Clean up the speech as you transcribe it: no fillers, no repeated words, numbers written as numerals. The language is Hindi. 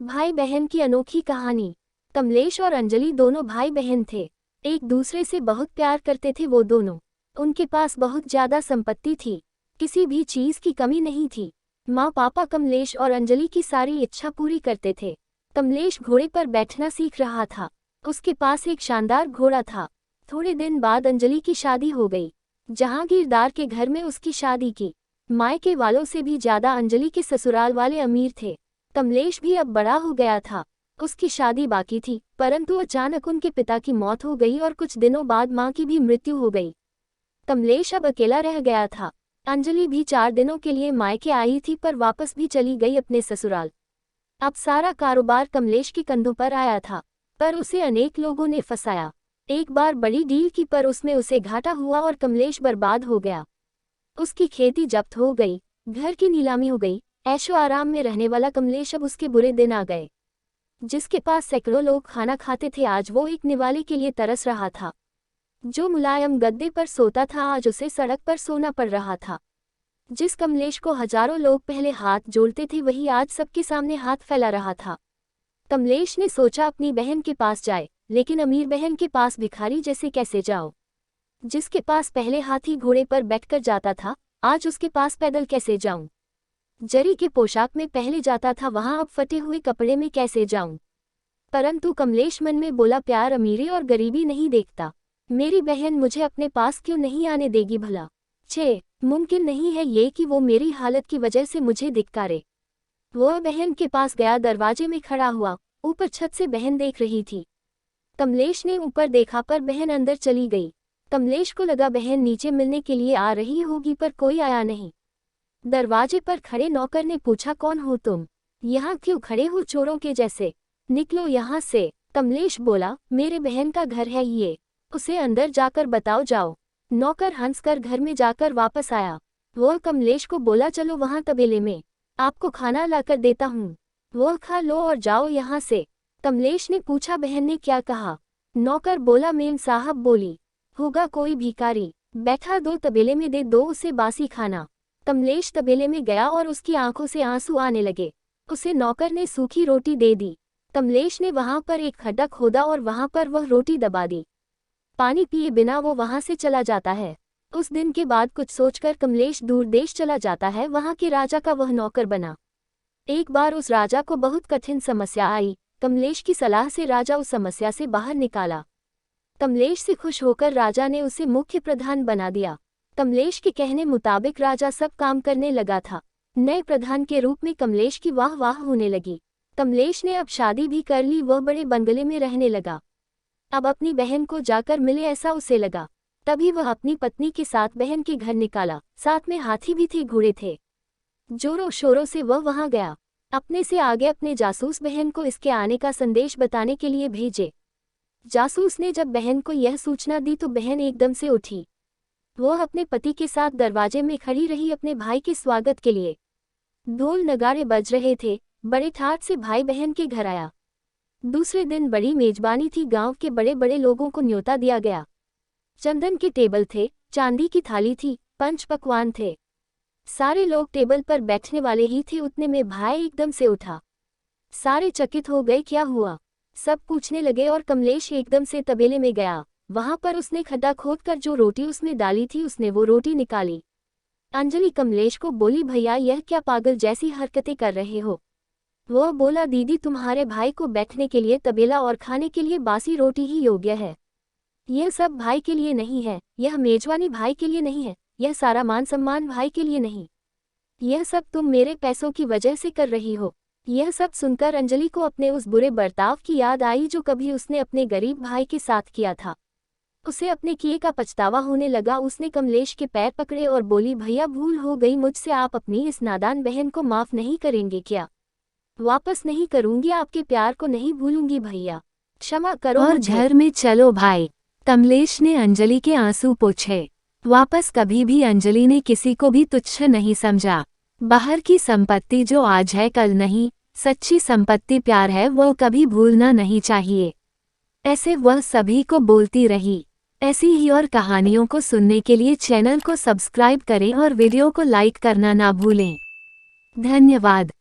भाई बहन की अनोखी कहानी। कमलेश और अंजलि दोनों भाई बहन थे। एक दूसरे से बहुत प्यार करते थे वो दोनों। उनके पास बहुत ज्यादा संपत्ति थी, किसी भी चीज की कमी नहीं थी। माँ पापा कमलेश और अंजलि की सारी इच्छा पूरी करते थे। कमलेश घोड़े पर बैठना सीख रहा था। उसके पास एक शानदार घोड़ा था। थोड़े दिन बाद अंजलि की शादी हो गई। जहांगीरदार के घर में उसकी शादी की। मायके वालों से भी ज्यादा अंजलि के ससुराल वाले अमीर थे। कमलेश भी अब बड़ा हो गया था। उसकी शादी बाकी थी, परंतु अचानक उनके पिता की मौत हो गई और कुछ दिनों बाद मां की भी मृत्यु हो गई। कमलेश अब अकेला रह गया था। अंजलि भी 4 दिनों के लिए मायके आई थी पर वापस भी चली गई अपने ससुराल। अब सारा कारोबार कमलेश के कंधों पर आया था, पर उसे अनेक लोगों ने फंसाया। एक बार बड़ी डील की पर उसमें उसे घाटा हुआ और कमलेश बर्बाद हो गया। उसकी खेती जब्त हो गई, घर की नीलामी हो गई। ऐशो आराम में रहने वाला कमलेश अब उसके बुरे दिन आ गए। जिसके पास सैकड़ों लोग खाना खाते थे आज वो एक निवाले के लिए तरस रहा था। जो मुलायम गद्दे पर सोता था आज उसे सड़क पर सोना पड़ रहा था। जिस कमलेश को हजारों लोग पहले हाथ जोड़ते थे वही आज सबके सामने हाथ फैला रहा था। कमलेश ने सोचा अपनी बहन के पास जाए, लेकिन अमीर बहन के पास भिखारी जैसे कैसे जाओ। जिसके पास पहले हाथी घोड़े पर बैठकर जाता था आज उसके पास पैदल कैसे जाऊं। जरी के पोशाक में पहले जाता था वहां अब फटे हुए कपड़े में कैसे जाऊं। परंतु कमलेश मन में बोला प्यार अमीरी और गरीबी नहीं देखता। मेरी बहन मुझे अपने पास क्यों नहीं आने देगी भला। मुमकिन नहीं है ये कि वो मेरी हालत की वजह से मुझे धिक्कारे। वो बहन के पास गया, दरवाजे में खड़ा हुआ। ऊपर छत से बहन देख रही थी। कमलेश ने ऊपर देखा पर बहन अंदर चली गई। कमलेश को लगा बहन नीचे मिलने के लिए आ रही होगी पर कोई आया नहीं। दरवाजे पर खड़े नौकर ने पूछा कौन हो तुम, यहाँ क्यों खड़े हो चोरों के जैसे, निकलो यहाँ से। कमलेश बोला मेरे बहन का घर है ये, उसे अंदर जाकर बताओ जाओ। नौकर हंसकर घर में जाकर वापस आया। वो कमलेश को बोला चलो वहाँ तबेले में, आपको खाना लाकर देता हूँ, वो खा लो और जाओ यहाँ से। कमलेश ने पूछा बहन ने क्या कहा। नौकर बोला मेम साहब बोली होगा कोई भिखारी बैठा, दो तबेले में दे दो उसे बासी खाना। कमलेश तबेले में गया और उसकी आंखों से आंसू आने लगे। उसे नौकर ने सूखी रोटी दे दी। कमलेश ने वहां पर एक खड्डा खोदा और वहां पर वह रोटी दबा दी। पानी पिए बिना वो वहां से चला जाता है। उस दिन के बाद कुछ सोचकर कमलेश दूर देश चला जाता है, वहां के राजा का वह नौकर बना। एक बार उस राजा को बहुत कठिन समस्या आई। कमलेश की सलाह से राजा उस समस्या से बाहर निकाला। कमलेश से खुश होकर राजा ने उसे मुख्य प्रधान बना दिया। कमलेश के कहने मुताबिक राजा सब काम करने लगा था। नए प्रधान के रूप में कमलेश की वाह वाह होने लगी। कमलेश ने अब शादी भी कर ली, वह बड़े बंगले में रहने लगा। अब अपनी बहन को जाकर मिले ऐसा उसे लगा। तभी वह अपनी पत्नी के साथ बहन के घर निकाला। साथ में हाथी भी थे, घोड़े थे। जोरों शोरों से वह वहां गया। अपने से आगे अपने जासूस बहन को इसके आने का संदेश बताने के लिए भेजे। जासूस ने जब बहन को यह सूचना दी तो बहन एकदम से उठी। वह अपने पति के साथ दरवाजे में खड़ी रही अपने भाई के स्वागत के लिए। ढोल नगाड़े बज रहे थे। बड़े ठाठ से भाई बहन के घर आया। दूसरे दिन बड़ी मेजबानी थी, गांव के बड़े बड़े लोगों को न्योता दिया गया। चंदन के टेबल थे, चांदी की थाली थी, पंच पकवान थे। सारे लोग टेबल पर बैठने वाले ही थे। उतने में भाई एकदम से उठा। सारे चकित हो गए, क्या हुआ? सब पूछने लगे और कमलेश एकदम से तबेले में गया। वहां पर उसने खड्डा खोदकर जो रोटी उसमें डाली थी उसने वो रोटी निकाली। अंजलि कमलेश को बोली भैया यह क्या पागल जैसी हरकतें कर रहे हो? वह बोला दीदी तुम्हारे भाई को बैठने के लिए तबेला और खाने के लिए बासी रोटी ही योग्य है। यह सब भाई के लिए नहीं है, यह मेजबानी भाई के लिए नहीं है, यह सारा मान सम्मान भाई के लिए नहीं। यह सब तुम मेरे पैसों की वजह से कर रही हो। यह सब सुनकर अंजलि को अपने उस बुरे बर्ताव की याद आई जो कभी उसने अपने गरीब भाई के साथ किया था। उसे अपने किए का पछतावा होने लगा। उसने कमलेश के पैर पकड़े और बोली भैया भूल हो गई मुझसे, आप अपनी इस नादान बहन को माफ नहीं करेंगे क्या? वापस नहीं करूंगी, आपके प्यार को नहीं भूलूंगी भैया, क्षमा करो और मुझे। घर में चलो भाई। कमलेश ने अंजलि के आंसू पोंछे। वापस कभी भी अंजलि ने किसी को भी तुच्छ नहीं समझा। बाहर की संपत्ति जो आज है कल नहीं, सच्ची संपत्ति प्यार है, वो कभी भूलना नहीं चाहिए। ऐसे वह सभी को बोलती रही। ऐसी ही और कहानियों को सुनने के लिए चैनल को सब्सक्राइब करें और वीडियो को लाइक करना ना भूलें। धन्यवाद।